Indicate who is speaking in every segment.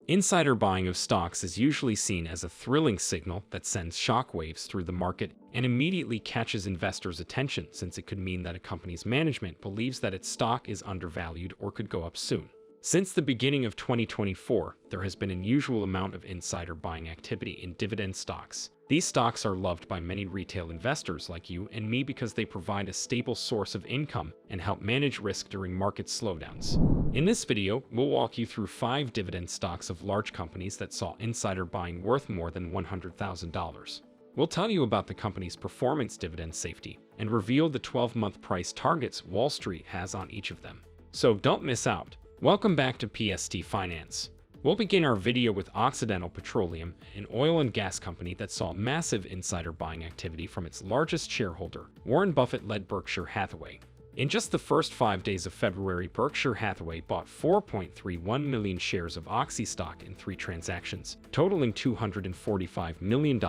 Speaker 1: Insider buying of stocks is usually seen as a thrilling signal that sends shockwaves through the market and immediately catches investors' attention, since it could mean that a company's management believes that its stock is undervalued or could go up soon. Since the beginning of 2024, there has been an unusual amount of insider buying activity in dividend stocks. These stocks are loved by many retail investors like you and me because they provide a stable source of income and help manage risk during market slowdowns. In this video, we'll walk you through 5 dividend stocks of large companies that saw insider buying worth more than $100,000. We'll tell you about the company's performance, dividend safety, and reveal the 12-month price targets Wall Street has on each of them. So don't miss out. Welcome back to PST Finance. We'll begin our video with Occidental Petroleum, an oil and gas company that saw massive insider buying activity from its largest shareholder, Warren Buffett-led Berkshire Hathaway. In just the first 5 days of February, Berkshire Hathaway bought 4.31 million shares of Oxy stock in 3 transactions, totaling $245 million.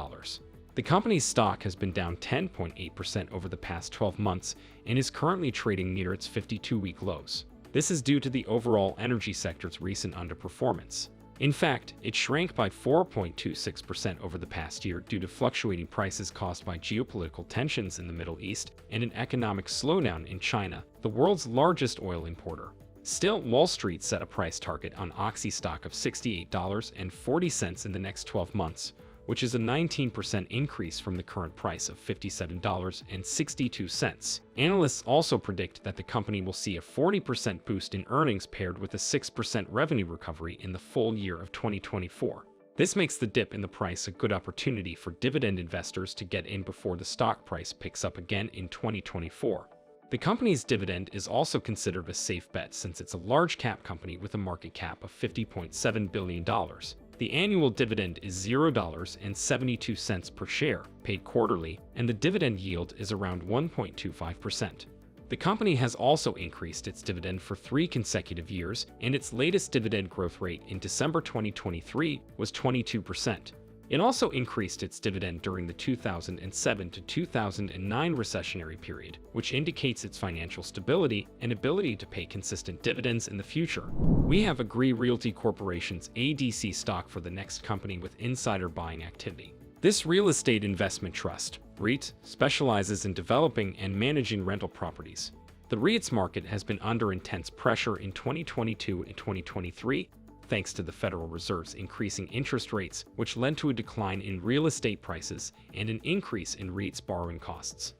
Speaker 1: The company's stock has been down 10.8% over the past 12 months and is currently trading near its 52-week lows. This is due to the overall energy sector's recent underperformance. In fact, it shrank by 4.26% over the past year due to fluctuating prices caused by geopolitical tensions in the Middle East and an economic slowdown in China, the world's largest oil importer. Still, Wall Street set a price target on Oxy stock of $68.40 in the next 12 months, which is a 19% increase from the current price of $57.62. Analysts also predict that the company will see a 40% boost in earnings paired with a 6% revenue recovery in the full year of 2024. This makes the dip in the price a good opportunity for dividend investors to get in before the stock price picks up again in 2024. The company's dividend is also considered a safe bet since it's a large cap company with a market cap of $50.7 billion. The annual dividend is $0.72 per share, paid quarterly, and the dividend yield is around 1.25%. The company has also increased its dividend for 3 consecutive years, and its latest dividend growth rate in December 2023 was 22%. It also increased its dividend during the 2007 to 2009 recessionary period, which indicates its financial stability and ability to pay consistent dividends in the future. We have Agree Realty Corporation's ADC stock for the next company with insider buying activity. This real estate investment trust, REIT, specializes in developing and managing rental properties. The REITs market has been under intense pressure in 2022 and 2023, thanks to the Federal Reserve's increasing interest rates, which led to a decline in real estate prices and an increase in REITs' borrowing costs.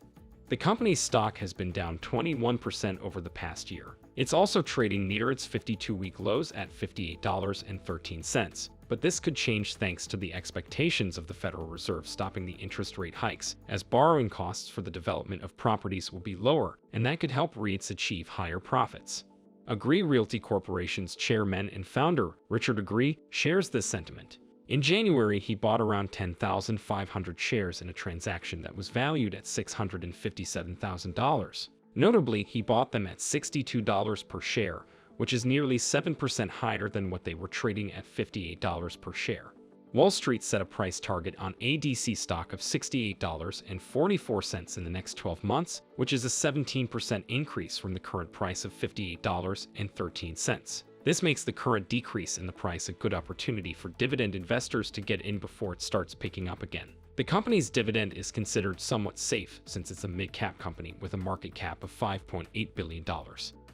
Speaker 1: The company's stock has been down 21% over the past year. It's also trading near its 52-week lows at $58.13, but this could change thanks to the expectations of the Federal Reserve stopping the interest rate hikes, as borrowing costs for the development of properties will be lower, and that could help REITs achieve higher profits. Agree Realty Corporation's chairman and founder, Richard Agree, shares this sentiment. In January, he bought around 10,500 shares in a transaction that was valued at $657,000. Notably, he bought them at $62 per share, which is nearly 7% higher than what they were trading at $58 per share. Wall Street set a price target on ADC stock of $68.44 in the next 12 months, which is a 17% increase from the current price of $58.13. This makes the current decrease in the price a good opportunity for dividend investors to get in before it starts picking up again. The company's dividend is considered somewhat safe since it's a mid-cap company with a market cap of $5.8 billion.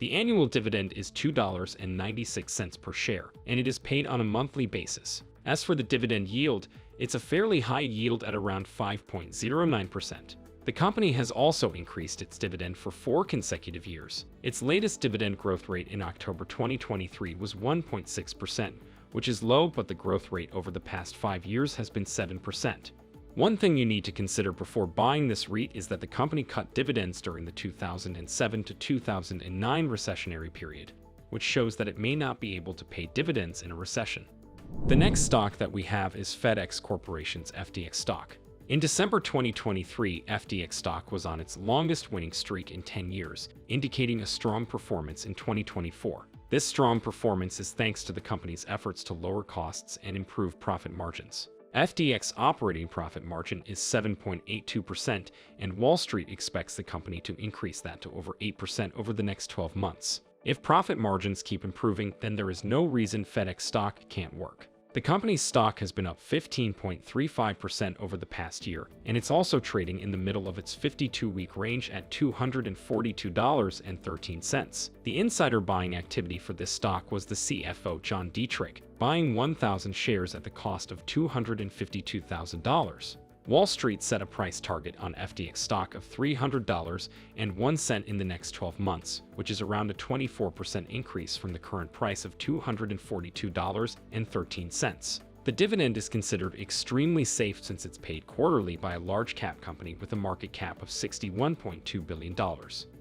Speaker 1: The annual dividend is $2.96 per share, and it is paid on a monthly basis. As for the dividend yield, it's a fairly high yield at around 5.09%. The company has also increased its dividend for 4 consecutive years. Its latest dividend growth rate in October 2023 was 1.6%, which is low, but the growth rate over the past 5 years has been 7%. One thing you need to consider before buying this REIT is that the company cut dividends during the 2007 to 2009 recessionary period, which shows that it may not be able to pay dividends in a recession. The next stock that we have is FedEx Corporation's FDX stock. In December 2023, FDX stock was on its longest winning streak in 10 years, indicating a strong performance in 2024. This strong performance is thanks to the company's efforts to lower costs and improve profit margins. FDX operating profit margin is 7.82%, and Wall Street expects the company to increase that to over 8% over the next 12 months. If profit margins keep improving, then there is no reason FedEx stock can't work. The company's stock has been up 15.35% over the past year, and it's also trading in the middle of its 52-week range at $242.13. The insider buying activity for this stock was the CFO John Dietrich, buying 1,000 shares at the cost of $252,000. Wall Street set a price target on FTX stock of $300.01 in the next 12 months, which is around a 24% increase from the current price of $242.13. The dividend is considered extremely safe since it's paid quarterly by a large cap company with a market cap of $61.2 billion.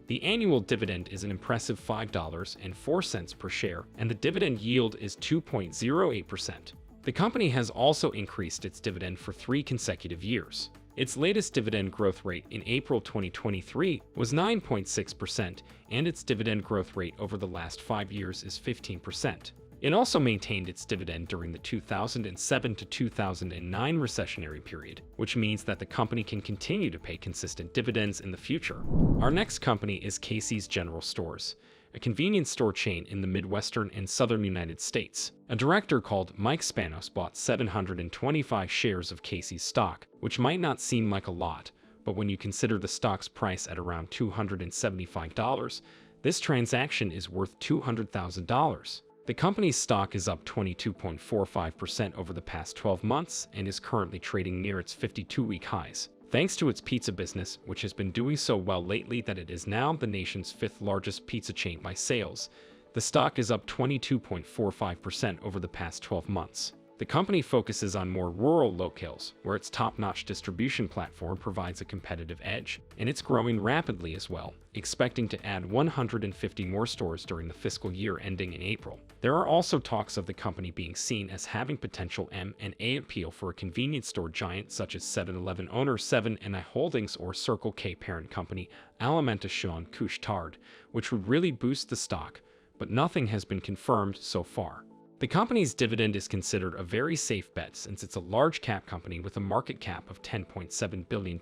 Speaker 1: The annual dividend is an impressive $5.04 per share, and the dividend yield is 2.08%. The company has also increased its dividend for 3 consecutive years. Its latest dividend growth rate in April 2023 was 9.6%, and its dividend growth rate over the last 5 years is 15%. It also maintained its dividend during the 2007 to 2009 recessionary period, which means that the company can continue to pay consistent dividends in the future. Our next company is Casey's General Stores, a convenience store chain in the Midwestern and Southern United States. A director called Mike Spanos bought 725 shares of Casey's stock, which might not seem like a lot, but when you consider the stock's price at around $275, this transaction is worth $200,000. The company's stock is up 22.45% over the past 12 months and is currently trading near its 52-week highs, thanks to its pizza business, which has been doing so well lately that it is now the nation's 5th largest pizza chain by sales. The stock is up 22.45% over the past 12 months. The company focuses on more rural locales, where its top-notch distribution platform provides a competitive edge, and it's growing rapidly as well, expecting to add 150 more stores during the fiscal year ending in April. There are also talks of the company being seen as having potential M&A appeal for a convenience store giant such as 7-Eleven owner 7&I Holdings or Circle K parent company Alimentation Couche-Tard, which would really boost the stock, but nothing has been confirmed so far. The company's dividend is considered a very safe bet since it's a large cap company with a market cap of $10.7 billion.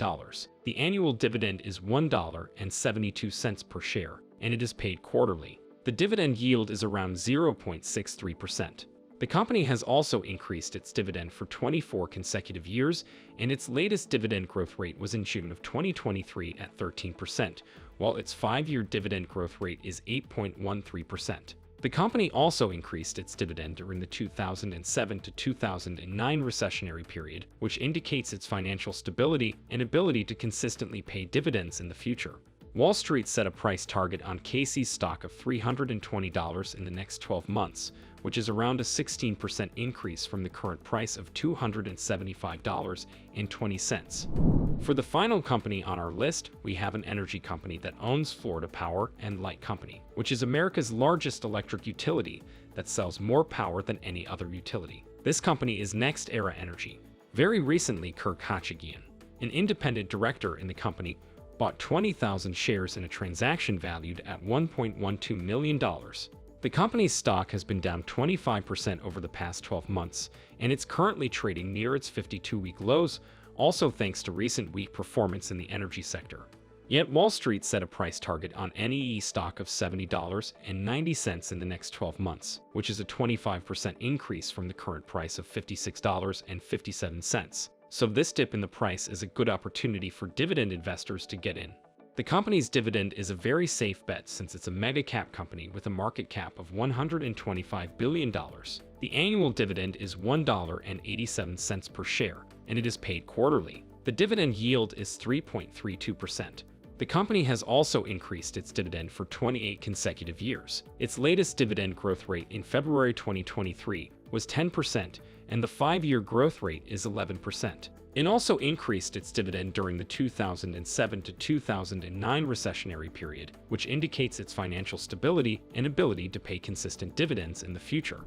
Speaker 1: The annual dividend is $1.72 per share, and it is paid quarterly. The dividend yield is around 0.63%. The company has also increased its dividend for 24 consecutive years, and its latest dividend growth rate was in June of 2023 at 13%, while its 5-year dividend growth rate is 8.13%. The company also increased its dividend during the 2007 to 2009 recessionary period, which indicates its financial stability and ability to consistently pay dividends in the future. Wall Street set a price target on Casey's stock of $320 in the next 12 months, which is around a 16% increase from the current price of $275.20. For the final company on our list, we have an energy company that owns Florida Power and Light Company, which is America's largest electric utility that sells more power than any other utility. This company is NextEra Energy. Very recently, Kirk Hachigian, an independent director in the company, bought 20,000 shares in a transaction valued at $1.12 million. The company's stock has been down 25% over the past 12 months, and it's currently trading near its 52-week lows, also thanks to recent weak performance in the energy sector. Yet Wall Street set a price target on NEE stock of $70.90 in the next 12 months, which is a 25% increase from the current price of $56.57. So this dip in the price is a good opportunity for dividend investors to get in. The company's dividend is a very safe bet since it's a mega cap company with a market cap of $125 billion. The annual dividend is $1.87 per share, and it is paid quarterly. The dividend yield is 3.32%. The company has also increased its dividend for 28 consecutive years. Its latest dividend growth rate in February 2023 was 10%, and the 5-year growth rate is 11%. It also increased its dividend during the 2007 to 2009 recessionary period, which indicates its financial stability and ability to pay consistent dividends in the future.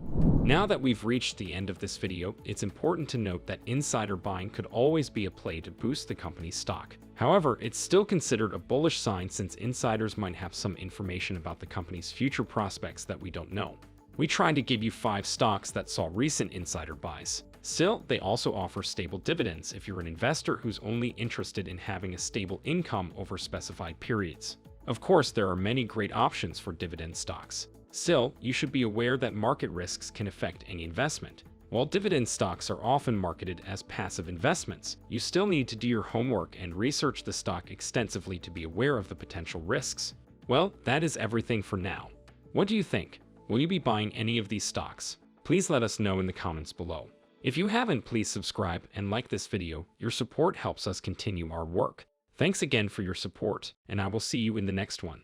Speaker 1: Now that we've reached the end of this video, it's important to note that insider buying could always be a play to boost the company's stock. However, it's still considered a bullish sign since insiders might have some information about the company's future prospects that we don't know. We tried to give you 5 stocks that saw recent insider buys. Still, they also offer stable dividends if you're an investor who's only interested in having a stable income over specified periods. Of course, there are many great options for dividend stocks. Still, you should be aware that market risks can affect any investment. While dividend stocks are often marketed as passive investments, you still need to do your homework and research the stock extensively to be aware of the potential risks. Well, that is everything for now. What do you think? Will you be buying any of these stocks? Please let us know in the comments below. If you haven't, please subscribe and like this video. Your support helps us continue our work. Thanks again for your support, and I will see you in the next one.